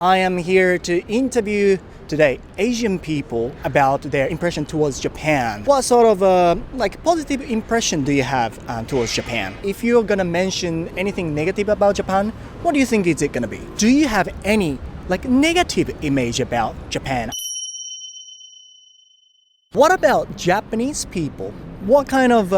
I am here to interview today Asian people about their impression towards Japan. What sort of positive impression do you have towards Japan? If you're gonna mention anything negative about Japan, what do you think is it gonna be? Do you have any negative image about Japan? What about Japanese people? What kind of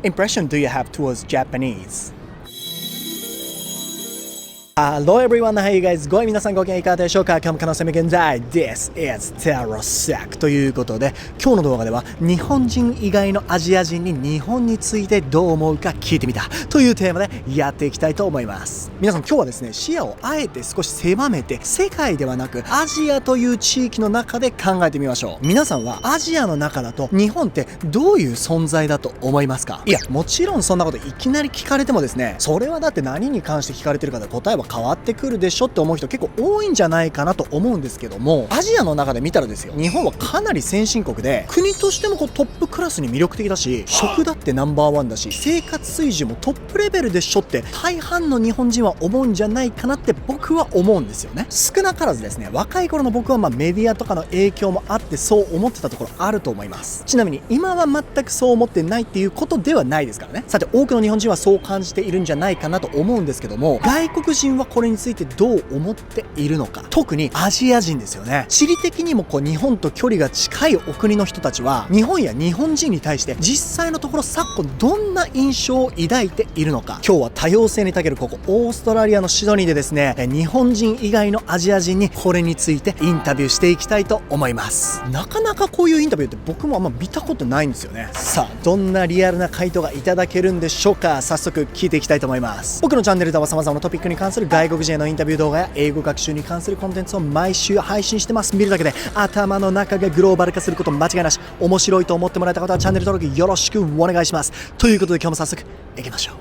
impression do you have towards Japanese?Hello everyone, how you guys going? 皆さんご機嫌いかがでしょうか？今日も可能性無限大 This is タロサックということで、今日の動画では日本人以外のアジア人に日本についてどう思うか聞いてみたというテーマでやっていきたいと思います。皆さん今日はですね、視野をあえて少し狭めて世界ではなくアジアという地域の中で考えてみましょう。皆さんはアジアの中だと日本ってどういう存在だと思いますか？いや、もちろんそんなこといきなり聞かれてもですね、それはだって何に関して聞かれてるかで答えは変わってくるでしょって思う人結構多いんじゃないかなと思うんですけども、アジアの中で見たらですよ、日本はかなり先進国で国としてもトップクラスに魅力的だし、食だってナンバーワンだし、生活水準もトップレベルでしょって大半の日本人は思うんじゃないかなって僕は思うんですよね。少なからずですね、若い頃の僕はメディアとかの影響もあってそう思ってたところあると思います。ちなみに今は全くそう思ってないっていうことではないですからね。さて、多くの日本人はそう感じているんじゃないかなと思うんですけども、外国人はこれについてどう思っているのか、特にアジア人ですよね。地理的にも日本と距離が近いお国の人たちは日本や日本人に対して実際のところ昨今どんな印象を抱いているのか、今日は多様性に長けるここオーストラリアのシドニーでですね、日本人以外のアジア人にこれについてインタビューしていきたいと思います。なかなかこういうインタビューって僕もあんま見たことないんですよね。さあ、どんなリアルな回答がいただけるんでしょうか。早速聞いていきたいと思います。僕のチャンネルでは様々なトピックに関する外国人へのインタビュー動画や英語学習に関するコンテンツを毎週配信してます。見るだけで頭の中がグローバル化すること間違いなし。面白いと思ってもらえた方はチャンネル登録よろしくお願いします。ということで今日も早速行きましょ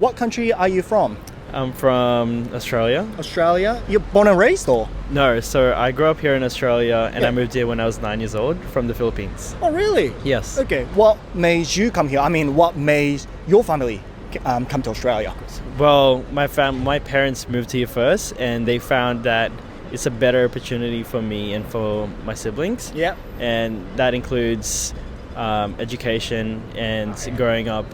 う。What country are you from? I'm from Australia. Australia? You're born and raised or? No, so I grew up here in Australia and Yeah. I moved here when I was 9 years old from the Philippines. Oh, really? Yes. Okay. What made you come here? I mean, what made your family come to Australia? Well, my parents moved here first and they found that it's a better opportunity for me and for my siblings. Yeah. And that includes education and growing up,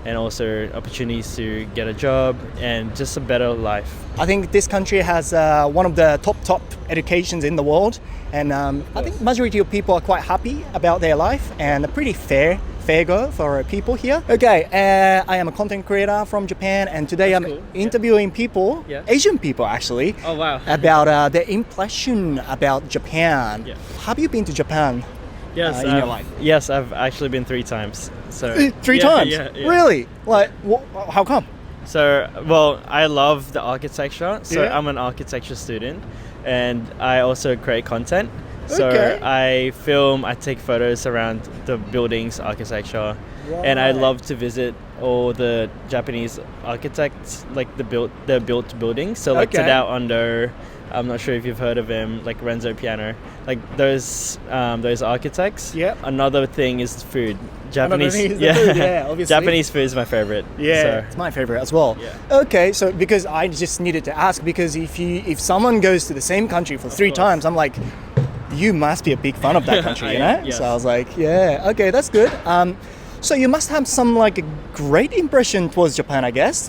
and also opportunities to get a job and just a better life. I think this country has one of the top educations in the world, and I think majority of people are quite happy about their life and a pretty fair go for people here. Okay, I am a content creator from Japan, and today That's I'm cool. interviewing people, Yeah. Asian people actually, Oh, wow. about their impression about Japan. Yeah. Have you been to Japan? Yes, in your life? Yes, I've actually been 3 times. So Three yeah, times? Yeah. Really? Like, how come? So, well, I love the architecture. So Yeah. I'm an architecture student, and I also create content. So Okay. I film, I take photos around the buildings, architecture, and I Right. love to visit all the Japanese architects, like the built buildings. So like Okay. Tadao Ando, I'm not sure if you've heard of him, like Renzo Piano, like those architects. Yep. Another thing is food. Japanese, thing is the food, yeah, obviously. Japanese food is my favorite. Yeah, So, it's my favorite as well. Yeah. Okay, so because I just needed to ask, because if someone goes to the same country for 3 course. times, I'm like, you must be a big fan of that country, you know? Yes. So I was like, yeah, okay, that's good. So you must have some a great impression towards Japan, I guess.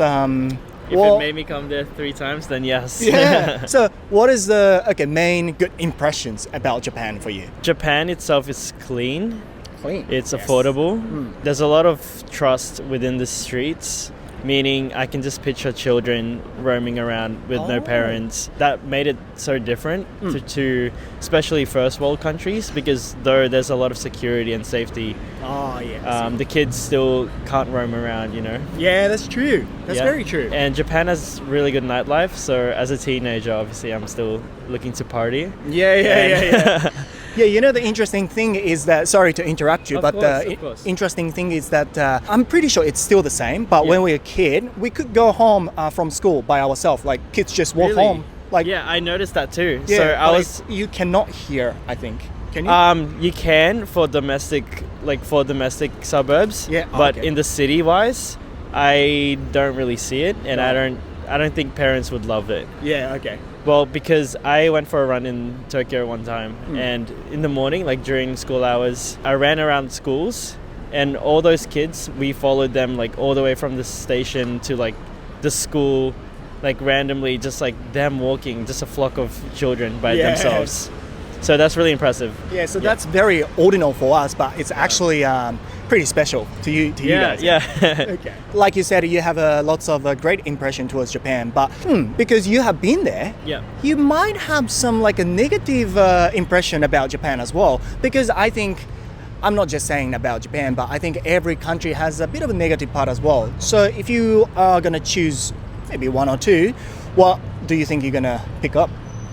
If it made me come there 3 times, then yes. Yeah. So what is the main good impressions about Japan for you? Japan itself is clean. Clean. It's Yes. affordable. There's a lot of trust within the streets, meaning I can just picture children roaming around with no parents. That made it so different to especially first world countries, because though there's a lot of security and safety, Oh, yes. the kids still can't roam around, you know. Yeah, that's true. That's Yeah. very true. And Japan has really good nightlife, so as a teenager, obviously I'm still looking to party. Yeah. Yeah, you know, the interesting thing is that, sorry to interrupt you, Of but course, the of course. interesting thing is that I'm pretty sure it's still the same, but Yeah. when we were a kid, we could go home from school by ourselves, like kids just walk Really? home. Like, Yeah, I noticed that too. yeah, So I but was you cannot hear, I think. Can you? You can for domestic suburbs. Yeah, But okay. in the city wise, I don't really see it, and I Right. don't I don't think parents would love it. Yeah, okay. Well, because I went for a run in Tokyo one time, and in the morning, like during school hours, I ran around schools, and all those kids, we followed them like all the way from the station to like the school, like randomly, just like them walking, just a flock of children by themselves. So that's really impressive. Yeah, so that's very ordinary for us, but it's actually pretty special to you guys. Yeah. Okay. Like you said, you have lots of great impression towards Japan, but because you have been there, Yeah. you might have some like a negative impression about Japan as well. Because I think, I'm not just saying about Japan, but I think every country has a bit of a negative part as well. So if you are gonna choose maybe one or two, what do you think you're gonna pick up?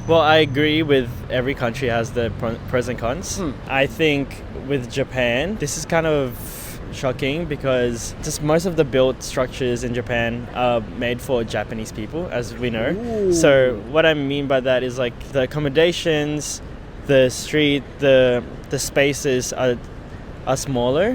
Well, I agree with every country has the pros and cons. I think with Japan, this is kind of shocking because just most of the built structures in Japan are made for Japanese people, as we know. Ooh. So what I mean by that is like the accommodations, the street, the spaces are smaller,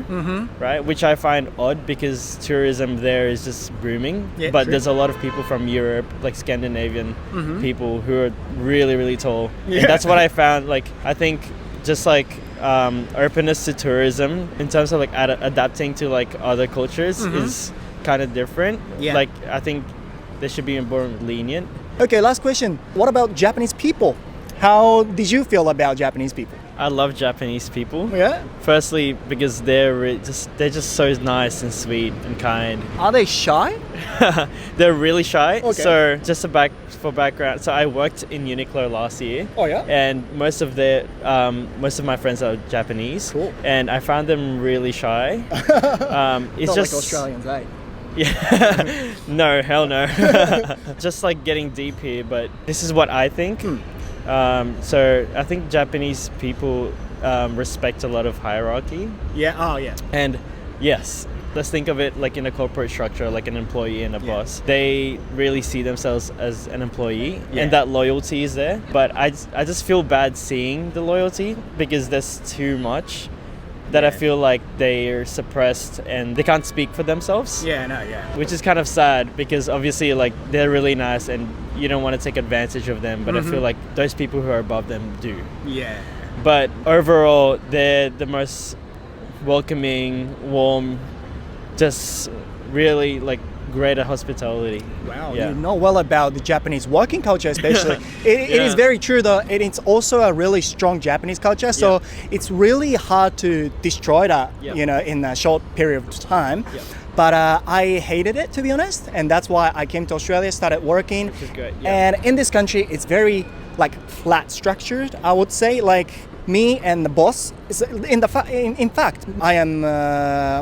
right? Which I find odd because tourism there is just booming. Yeah, but true. there's a lot of people from Europe, like Scandinavian people who are really, really tall. Yeah. And that's what I found. Like, I think just like openness to tourism in terms of like adapting to like other cultures is kind of different. Yeah. Like, I think they should be more lenient. Okay, last question. What about Japanese people? How did you feel about Japanese people? I love Japanese people. Yeah? Firstly, because they're just so nice and sweet and kind. Are they shy? They're really shy. Okay. So just for background, so I worked in Uniqlo last year. Oh, yeah? And most of my friends are Japanese. Cool. And I found them really shy. It's Not just like Australians, eh? Yeah. No, hell no. Just like getting deep here, but this is what I think. So I think Japanese people respect a lot of hierarchy. Yeah, oh yeah. And yes, let's think of it like in a corporate structure, like an employee and a boss. They really see themselves as an employee, and that loyalty is there. But I just feel bad seeing the loyalty because there's too much that I feel like they're suppressed and they can't speak for themselves. Yeah, no, yeah. Which is kind of sad because obviously like they're really nice and you don't want to take advantage of them, but I feel like those people who are above them do. Yeah. But overall, they're the most welcoming, warm, just really like greater hospitality. Wow, Yeah. you know well about the Japanese working culture, especially. It is very true, though. It's also a really strong Japanese culture, so it's really hard to destroy that, in a short period of time. But I hated it, to be honest, and that's why I came to Australia, started working. Which is great, And in this country, it's very like flat structured, I would say. Like me and the boss, in fact, I am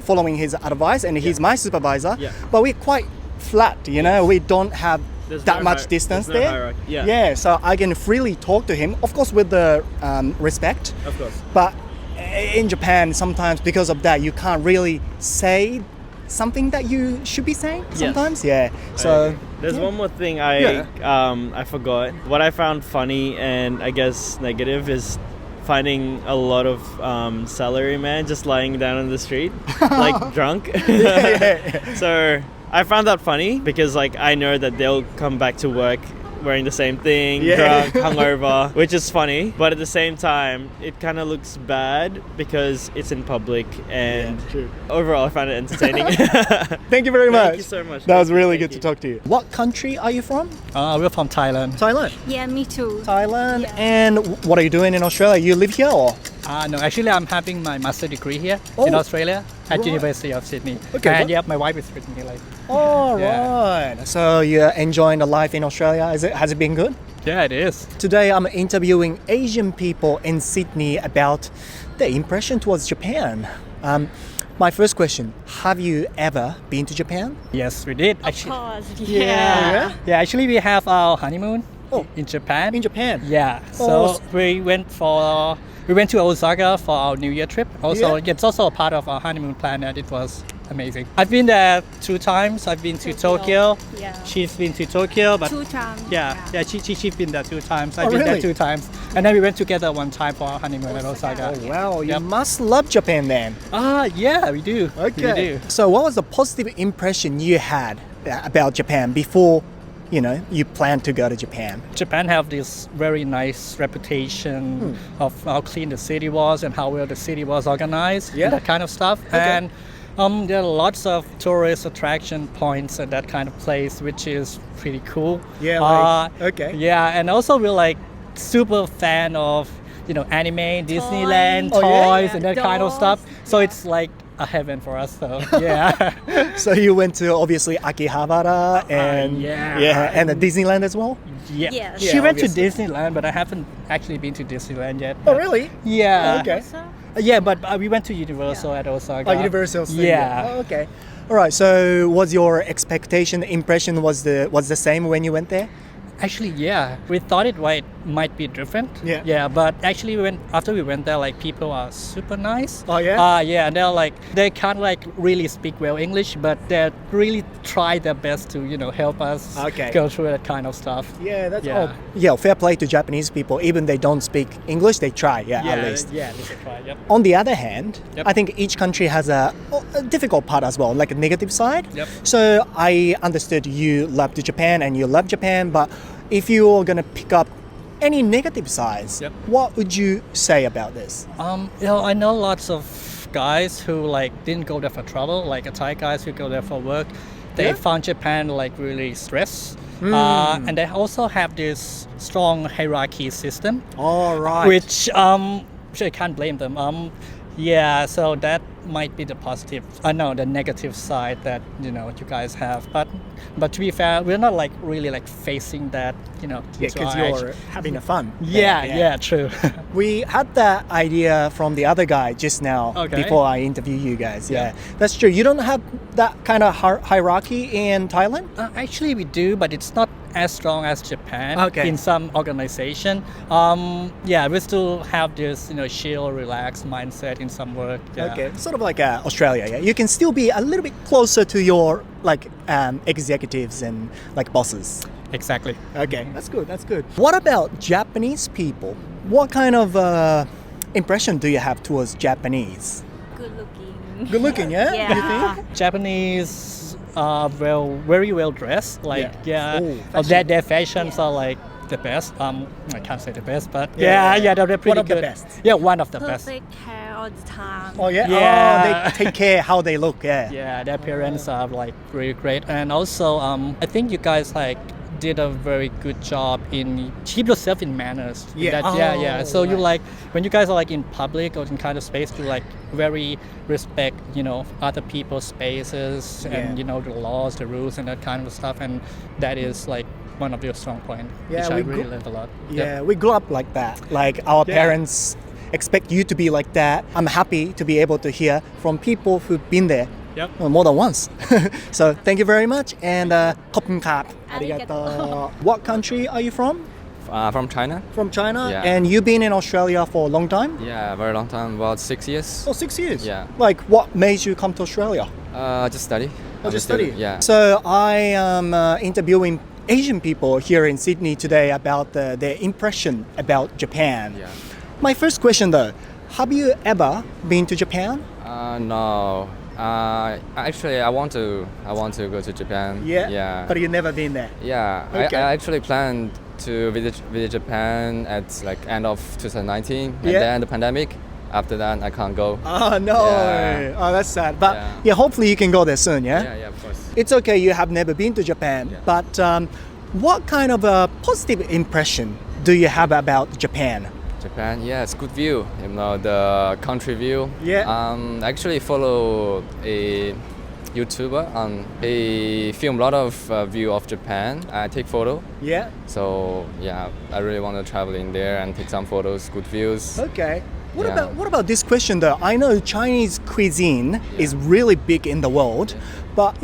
following his advice, and he's my supervisor. Yeah. But we're quite flat, we don't have There's that no much distance there's no there. hierarchy. Yeah. Yeah, so I can freely talk to him, of course, with the respect. Of course. But in Japan, sometimes because of that, you can't really say something that you should be saying sometimes. Yeah. So there's one more thing I forgot. What I found funny and I guess negative is finding a lot of salaryman just lying down on the street, like drunk. So I found that funny because like I know that they'll come back to work wearing the same thing, drunk, hungover, which is funny. But at the same time, it kind of looks bad because it's in public and overall I found it entertaining. Thank you very much. Thank you so much. That was really good to talk to you. What country are you from? We're from Thailand. Thailand. Yeah, me too. Thailand. Yeah. And what are you doing in Australia? You live here or? No, actually, I'm having my master degree here Oh, in Australia at right. University of Sydney. Okay, And what- yeah, my wife is with me. Like, All Yeah. right. So you're enjoying the life in Australia? Has it been good? yeah, it is. Today I'm interviewing Asian people in Sydney about their impression towards Japan. My first question, have you ever been to Japan? Yes, we did. Of Actually, course. Yeah. yeah, actually, we have our honeymoon Oh. in Japan. In Japan? Yeah, so Oh. we went to Osaka for our New Year trip. Also, Yeah. it's also a part of our honeymoon plan, and it was amazing. I've been there 2 times. I've been to Tokyo. Yeah. She's been to Tokyo, but 2 times. she's been there 2 times. I've Oh, been really? there 2 times, and then we went together 1 time for our honeymoon in Osaka. Oh, wow. You Yep. must love Japan then. Yeah, we do. We do. So what was the positive impression you had about Japan before you plan to go to Japan? Japan have this very nice reputation of how clean the city was and how well the city was organized, Yeah. that kind of stuff. Okay. And there are lots of tourist attraction points at that kind of place, which is pretty cool. Yeah, okay. Yeah, and also we're like super fan of anime, Disneyland, Oh, yeah? toys, and that kind of stuff. So it's like a heaven for us. So yeah. So you went to obviously Akihabara and and the Disneyland as well? Yeah. Yes. She Yeah, went to obviously. Disneyland, but I haven't actually been to Disneyland yet. Oh, But- really? Yeah. Okay. Yeah, but we went to Universal at Osaka. Oh, Universal Studio. Yeah. Oh, okay. All right. So was your expectation, impression was the same when you went there? Actually, yeah. We thought it might be different. Yeah. Yeah, but actually, after we went there, like people are super nice. Oh, yeah? Yeah, and they can't really speak well English, but they really try their best to help us Okay. go through that kind of stuff. Yeah, that's Yeah. fair play to Japanese people. Even they don't speak English, they try. Yeah, at least. Yeah, they should try. Yep. On the other hand, Yep. I think each country has a difficult part as well, like a negative side. Yep. So I understood you loved Japan and you love Japan, but if you're gonna pick up any negative sides, Yep. what would you say about this? I know lots of guys who didn't go there for travel, like Thai guys who go there for work. They Yeah. found Japan really stress. And they also have this strong hierarchy system. All right. Which I can't blame them. Yeah, so that might be the positive. The negative side that you guys have. But to be fair, we're not really facing that. yeah, into because our you're having a fun. Yeah, true. We had that idea from the other guy just now Okay. before I interview you guys. Yeah, Yeah. that's true. You don't have that kind of hierarchy in Thailand? Actually, we do, but it's not as strong as Japan. Okay. In some organization, we still have this chill, relaxed mindset in some work. Yeah. Okay, sort of like Australia. Yeah, you can still be a little bit closer to your executives and bosses. Exactly. Okay, that's good. That's good. What about Japanese people? What kind of impression do you have towards Japanese? Good looking. Good looking, yeah? You Yeah. think? Japanese are very well dressed. Oh, Their fashions are the best. I can't say the best, but Yeah. they're pretty One of the good. best. Yeah, one of the best. Perfect hair all the time. Oh yeah. Yeah. Oh, they take care how they look. Yeah. Yeah, their parents are really great, and also I think you guys did a very good job in keep yourself in manners. Yeah. Yeah. Oh, So you right. when you guys are in public or in kind of space, you very respect other people's spaces and Yeah. the laws, the rules, and that kind of stuff, and that is one of your strong points, Yeah, which I we really grew- learned a lot. Yeah, we grew up like that. Like our Yeah. parents expect you to be like that. I'm happy to be able to hear from people who've been there Yep. more than once. So thank you very much and ขอบคุณครับ Arigato. What country are you from? From China. From China? Yeah. And you've been in Australia for a long time? Yeah, very long time, about 6 years. Oh, 6 years? Yeah. Like what made you come to Australia? Just study. Oh, I'm just a student, study? Yeah. So I am interviewing Asian people here in Sydney today about their impression about Japan. Yeah. My first question though, have you ever been to Japan? No. Actually, I want to go to Japan. Yeah. But you've never been there. Yeah. Okay. I actually planned to visit Japan at end of 2019, and Yeah. then the pandemic. After that, I can't go. Oh no. Yeah. Oh, that's sad. But Yeah. hopefully you can go there soon, yeah? Yeah, of course. It's okay you have never been to Japan, Yeah. but what kind of a positive impression do you have about Japan? Japan, yeah, it's good view. The country view. Yeah. I actually follow a YouTuber. He film a lot of view of Japan. I take photo. Yeah. So yeah, I really want to travel in there and take some photos, good views. Okay. Yeah. What about this question though? I know Chinese cuisine is really big in the world, but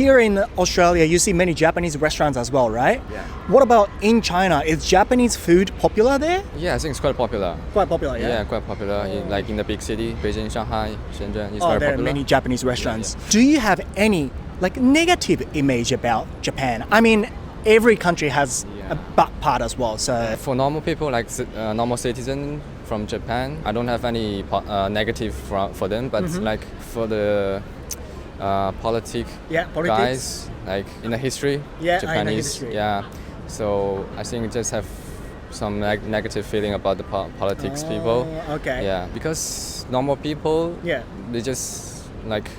here in Australia you see many Japanese restaurants as well, right? Yeah. What about in China? Is Japanese food popular there? Yeah, I think it's quite popular. Quite popular, Yeah, quite popular. In the big city, Beijing, Shanghai, Shenzhen, it's Oh, very there are popular. many Japanese restaurants. Do you have any negative image about Japan? I mean, every country has Yeah. a bad part as well. So For normal people, normal citizen from Japan, I don't have any negative for them. But Mm-hmm. for the politics Politics. guys, like in the history, Yeah, in the Japanese. history. Yeah, so I think just have some negative feeling about the politics people. Okay. Yeah, because normal people, Yeah. they just like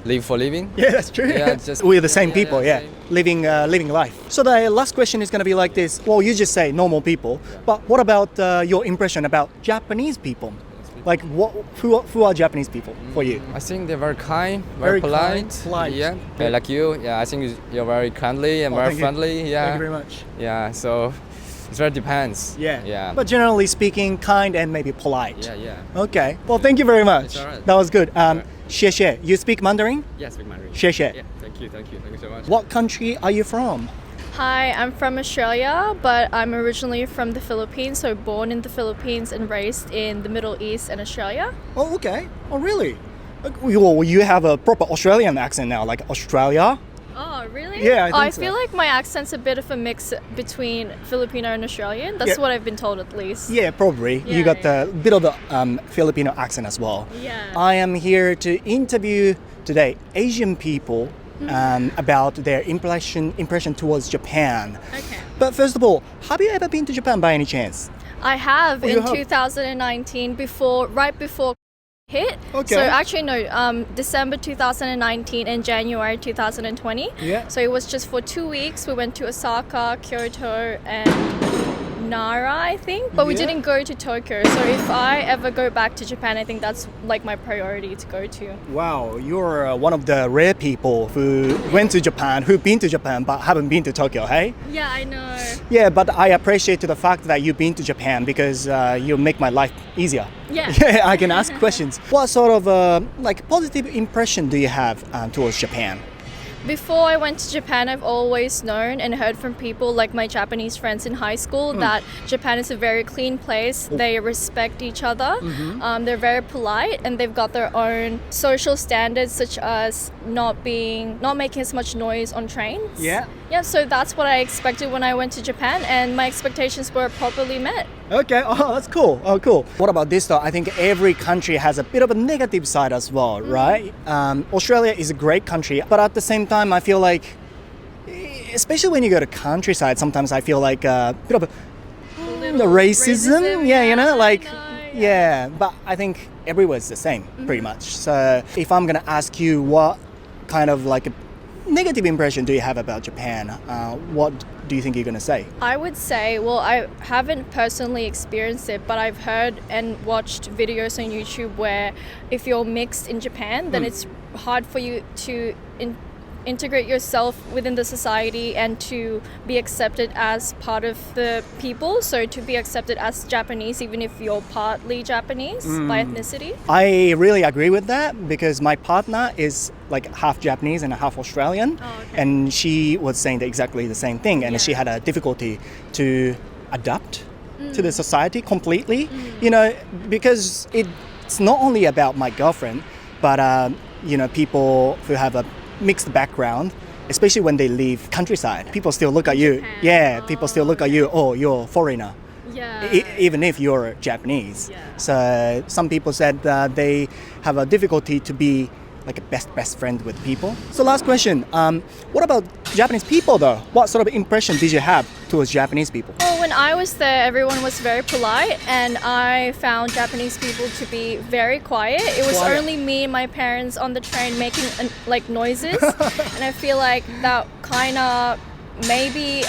live for living. Yeah, that's true. Yeah, just- We're the same yeah, people, yeah. same. Living life. So the last question is going to be like this. Well, you just say normal people, but what about your impression about Japanese people? Like, who are Japanese people for you? I think they're very kind, Very very polite. kind, polite. Yeah, like you. Yeah, I think you're very kindly and Oh, very thank you. friendly. Yeah. Thank you very much. Yeah, so it very depends. Yeah. Yeah. But generally speaking, kind and maybe polite. yeah, yeah. Okay. Well, thank you very much. It's alright. That was good. 谢谢. You speak Mandarin? Yeah, speak Mandarin. 谢谢. Yeah, thank you so much. What country are you from? Hi, I'm from Australia, but I'm originally from the Philippines, so born in the Philippines and raised in the Middle East and Australia. Oh, okay. Oh, really? Well, you have a proper Australian accent now, like Australia. Oh, really? Yeah, I think I so. feel like my accent's a bit of a mix between Filipino and Australian. That's Yeah. what I've been told at least. Yeah, probably. You Yeah, got a bit of the Filipino accent as well. Yeah. I am here to interview today Asian people about their impression towards Japan. Okay. But first of all, have you ever been to Japan by any chance? I have Oh, you in have? 2019, right before hit. Okay. So actually no, December 2019 and January 2020. Yeah. So it was just for 2 weeks. We went to Osaka, Kyoto, and Nara, I think. But we Yeah. didn't go to Tokyo. So if I ever go back to Japan, I think that's like my priority to go to. Wow, you're one of the rare people who went to Japan, who've been to Japan but haven't been to Tokyo, hey? Yeah, I know. Yeah, but I appreciate the fact that you've been to Japan because you make my life easier. Yeah. Yeah, I can ask questions. What sort of like positive impression do you have towards Japan? Before I went to Japan, I've always known and heard from people like my Japanese friends in high school that Japan is a very clean place. They respect each other. They're very polite, and they've got their own social standards, such as not making as much noise on trains. Yeah. Yeah, so that's what I expected when I went to Japan, and my expectations were properly met. Okay, oh, that's cool. Oh, cool. What about this though? I think every country has a bit of a negative side as well, right? Australia is a great country, but at the same time, I feel like, especially when you go to countryside, sometimes I feel like a bit of the racism. Yeah, you know, like, I know, yeah. But I think everywhere is the same, pretty much. So if I'm gonna ask you what kind of like a negative impression do you have about Japan, what do you think you're gonna say? I would say, well, I haven't personally experienced it, but I've heard and watched videos on YouTube where if you're mixed in Japan, then it's hard for you to integrate yourself within the society and to be accepted as part of the people. So to be accepted as Japanese, even if you're partly Japanese by ethnicity. I really agree with that because my partner is like half Japanese and half Australian, Oh, okay. and she was saying exactly the same thing, and she had a difficulty to adapt to the society completely. You know, because it's not only about my girlfriend, but you know, people who have a mixed background, especially when they leave countryside, people still look at you. Japan. Yeah, people still look at you. Oh, you're a foreigner. Yeah. Even if you're Japanese. Yeah. So some people said that they have a difficulty to be like a best friend with people. So last question, what about Japanese people though? What sort of impression did you have towards Japanese people? Well, when I was there, everyone was very polite, and I found Japanese people to be very quiet. It was Quiet. only me and my parents on the train making like noises, and I feel like that kind of maybe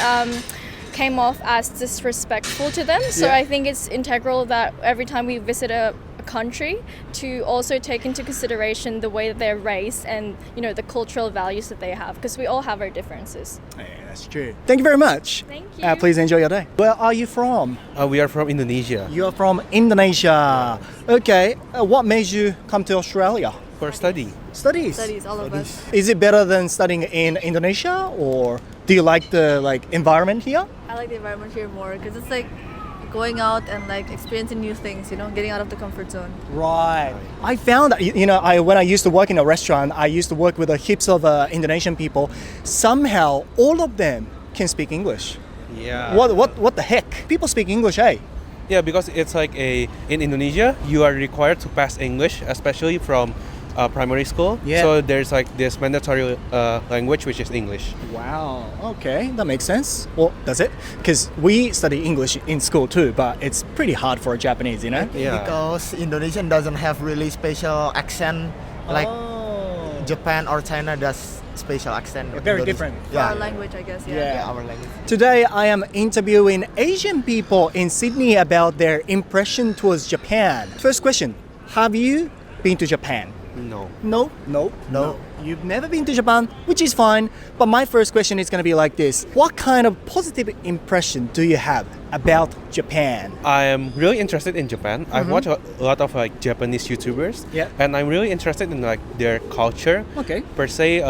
came off as disrespectful to them. So Yeah. I think it's integral that every time we visit a country to also take into consideration the way that they're raised and, you know, the cultural values that they have, because we all have our differences. Yeah, that's true. Thank you very much. Thank you. Please enjoy your day. Where are you from? We are from Indonesia. You're from Indonesia. Okay. What made you come to Australia? For study. Studies. Studies, all of us. Is it better than studying in Indonesia, or do you like the environment here? I like the environment here more because it's like going out and like experiencing new things, you know, getting out of the comfort zone. Right. I found that, you know, when I used to work in a restaurant, I used to work with heaps of Indonesian people. Somehow, all of them can speak English. Yeah. What the heck? People speak English, eh? Yeah, because it's like in Indonesia, you are required to pass English, especially from primary school. Yeah. So there's like this mandatory language, which is English. Wow. Okay, that makes sense. Well, does it? Because we study English in school too, but it's pretty hard for Japanese, you know? Yeah. Because Indonesian doesn't have really special accent like Japan or China does special accent. Very Indonesian. different. Yeah. Our language, I guess. Yeah, our language. Today, I am interviewing Asian people in Sydney about their impression towards Japan. First question: have you been to Japan? No. No. You've never been to Japan, which is fine. But my first question is going to be like this: what kind of positive impression do you have about Japan? I am really interested in Japan. I've watched a lot of like Japanese YouTubers. Yeah. And I'm really interested in like their culture. Okay. Per se,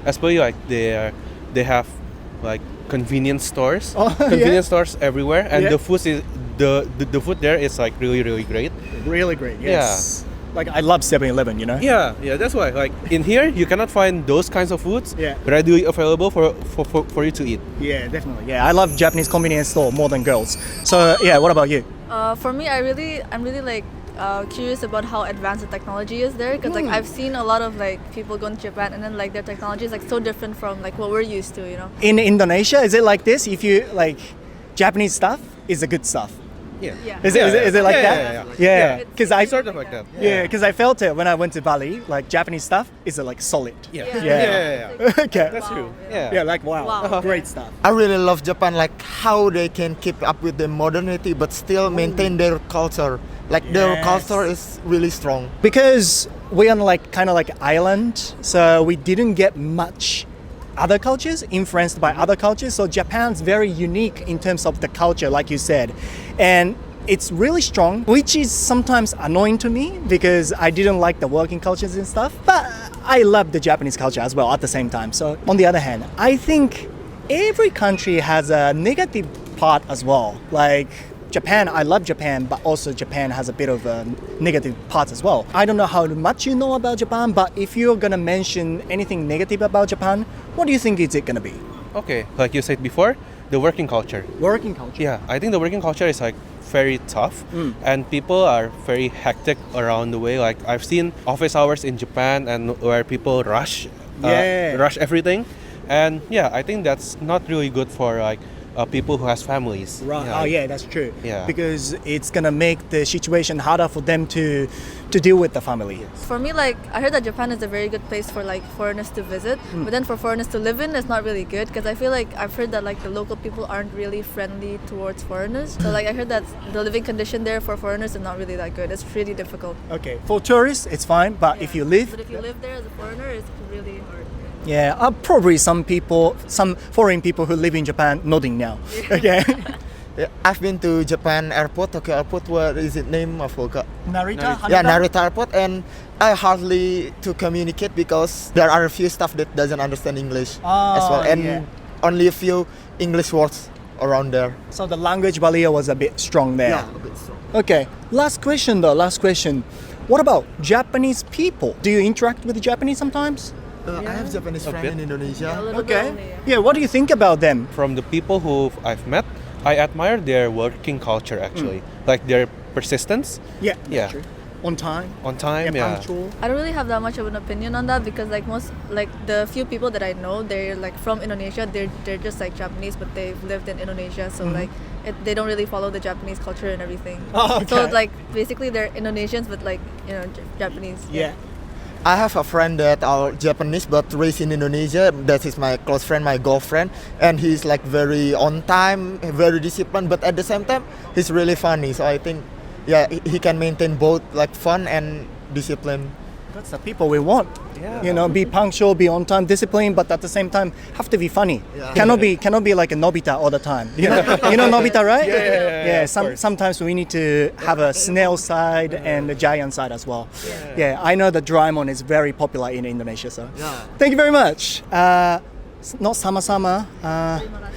especially like they have like convenience stores. Oh, Convenience stores everywhere, and Yeah. the food is the food there is like really great. Really great. Yes. Like I love 7-Eleven, you know? Yeah, that's why. Like in here, you cannot find those kinds of foods Yeah. readily available for you to eat. Yeah, definitely. Yeah, I love Japanese convenience store more than girls. So yeah, what about you? For me, I'm really like curious about how advanced the technology is there, because like I've seen a lot of like people going to Japan, and then like their technology is like so different from like what we're used to, you know. In Indonesia, is it like this? If you like Japanese stuff, is the good stuff. Yeah. Yeah. Is it like that? Yeah. Because I Sort of like that. yeah, because I felt it when I went to Bali. Like Japanese stuff is like solid. Yeah. Yeah. Okay. That's true. Yeah. Yeah, like wow, Wow. great stuff. I really love Japan, like how they can keep up with the modernity but still maintain their culture. Like their Yes. culture is really strong. Because we're on like kind of like island, so we didn't get much other cultures influenced by other cultures. So Japan's very unique in terms of the culture, like you said, and it's really strong, which is sometimes annoying to me because I didn't like the working cultures and stuff. But I love the Japanese culture as well at the same time. So on the other hand, I think every country has a negative part as well. Like Japan, I love Japan, but also Japan has a bit of negative parts as well. I don't know how much you know about Japan, but if you're gonna mention anything negative about Japan, what do you think is it gonna be? Okay, like you said before, the working culture. Working culture. Yeah, I think the working culture is like very tough, and people are very hectic around the way. Like I've seen office hours in Japan, and where people rush everything, and yeah, I think that's not really good for like people who has families. Right. Oh yeah, that's true. Yeah. Because it's gonna make the situation harder for them to deal with the family. For me, like I heard that Japan is a very good place for like foreigners to visit, but then for foreigners to live in, it's not really good, because I feel like I've heard that like the local people aren't really friendly towards foreigners. So like I heard that the living condition there for foreigners is not really that good. It's pretty difficult. Okay. For tourists, it's fine, but if you live, But if you live there as a foreigner, it's really hard. yeah, probably some foreign people who live in Japan nodding now. Okay. Yeah, I've been to Japan airport, Tokyo airport. What is it name? I forgot. Narita. Yeah, Narita airport, and I hardly to communicate because there are a few staff that doesn't understand English as well, and yeah. only a few English words around there. So the language barrier was a bit strong there. a bit strong. Okay. Last question though. Last question. What about Japanese people? Do you interact with the Japanese sometimes? I have Japanese A friend bit. in A Indonesia. little bit Okay. only, yeah. Yeah. What do you think about them? From the people who I've met, I admire their working culture actually, like their persistence Yeah. Yeah. True. On time. on time. Yeah. Punctual. I don't really have that much of an opinion on that, because like most, like the few people that I know, they're like from Indonesia. They're just like Japanese, but they've lived in Indonesia, so like they don't really follow the Japanese culture and everything. Oh, So okay. like basically they're Indonesians, but like Japanese. Yeah. I have a friend that are Japanese but raised in Indonesia. That is my close friend, my girlfriend, and he's like very on time, very disciplined, but at the same time he's really funny. So I think, yeah, he can maintain both like fun and discipline. That's the people we want. Yeah. You know, be punctual, be on time, disciplined, but at the same time have to be funny. Yeah. Cannot be like a Nobita all the time. You know Nobita, right? Yeah, of course. Sometimes we need to have a snail side and a giant side as well. Yeah, I know that Doraemon is very popular in Indonesia. So, Yeah. thank you very much. Not sama-sama.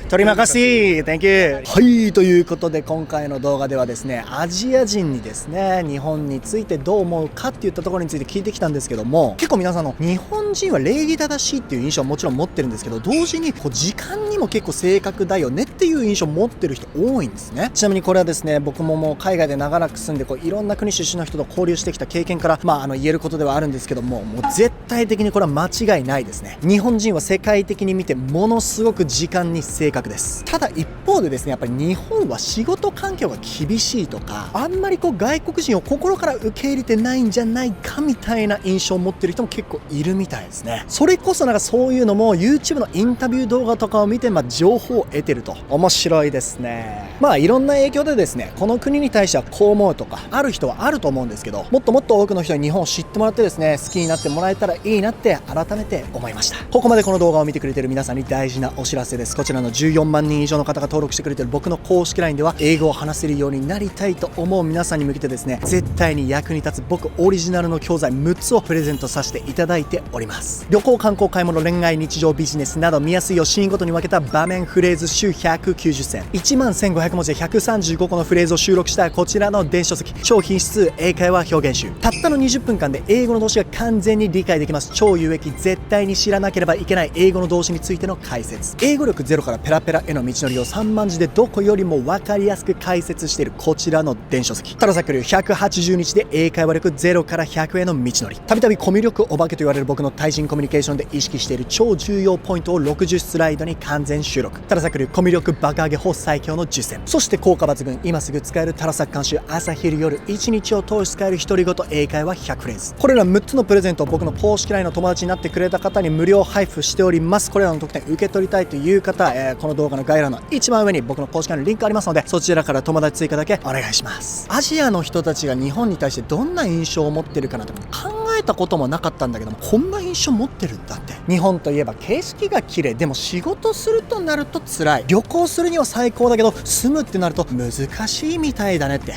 取り任し Thank you はい、ということで今回の動画ではですね、アジア人にですね、日本についてどう思うかっていったところについて聞いてきたんですけども、結構皆さんの日本人は礼儀正しいっていう印象はもちろん持ってるんですけど、同時にこう時間にも結構正確だよねっていう印象を持ってる人多いんですね。ちなみにこれはですね、僕ももう海外で長らく住んでこういろんな国出身の人と交流してきた経験から言えることではあるんですけども、もう絶対的にこれは間違いないですね。日本人は世界的に見てものすごく時間に正確です。ただ一方でですね、やっぱり日本は仕事環境が厳しいとか、あんまりこう外国人を心から受け入れてないんじゃないかみたいな印象を持ってる人も結構いるみたいですね。それこそなんかそういうのも YouTube のインタビュー動画とかを見て情報を得てると面白いですね。いろんな影響でですね、この国に対してはこう思うとかある人はあると思うんですけど、もっともっと多くの人に日本を知ってもらってですね、好きになってもらえたらいいなって改めて思いました。ここまでこの動画を見てくれてる皆さんに大事なお知らせです。こちらの14万人以上の方が登録してくれてる僕の公式 LINE では、英語を話せるようになりたいと思う皆さんに向けてですね、絶対に役に立つ僕オリジナルの教材6つをプレゼントさせていただいております。旅行、観光、買い物、恋愛、日常、ビジネスなど見やすいをシーンごとに分けた場面フレーズ集190選、11500文字で135個のフレーズを収録したこちらの電子書籍、超品質英会話表現集、たったの20分間で英語の動詞が完全に理解できます。超有益、絶対に知らなければいけない英語の動詞についての解説、英語力ゼロからペラペラへの道のりを3万字でどこよりも分かりやすく解説しているこちらの電子書籍、タロサック流180日で英会話力0から100への道のり、たびたびコミュ力お化けと言われる僕の対人コミュニケーションで意識している超重要ポイントを60スライドに完全収録、タロサック流コミュ力爆上げ法最強の実践、そして効果抜群、今すぐ使えるタロサック監修、朝昼夜1日を通し使える独り言英会話100フレーズ、これら6つのプレゼントを僕の公式 LINE の友達になってくれた方に無料配布しております。これらの特典受け取りたいという方、この動画の概要欄の一番上に僕の公式 LINE のリンクありますので、そちらから友達追加だけお願いします。アジアの人たちが日本に対してどんな印象を持ってるかなと考えたこともなかったんだけども、こんな印象持ってるんだって。日本といえば景色が綺麗、でも仕事するとなると辛い、旅行するには最高だけど住むってなると難しいみたいだねって。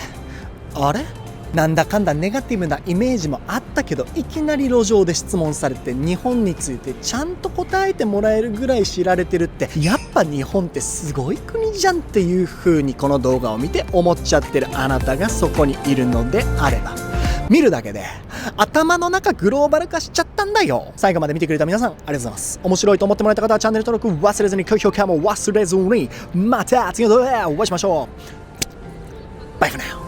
あれ、なんだかんだネガティブなイメージもあったけど、いきなり路上で質問されて日本についてちゃんと答えてもらえるぐらい知られてるって、やっぱ日本ってすごい国じゃんっていう風にこの動画を見て思っちゃってるあなたがそこにいるのであれば、見るだけで頭の中グローバル化しちゃったんだよ。最後まで見てくれた皆さんありがとうございます。面白いと思ってもらえた方はチャンネル登録忘れずに、高評価も忘れずに、また次の動画でお会いしましょう。バイフォーナウ。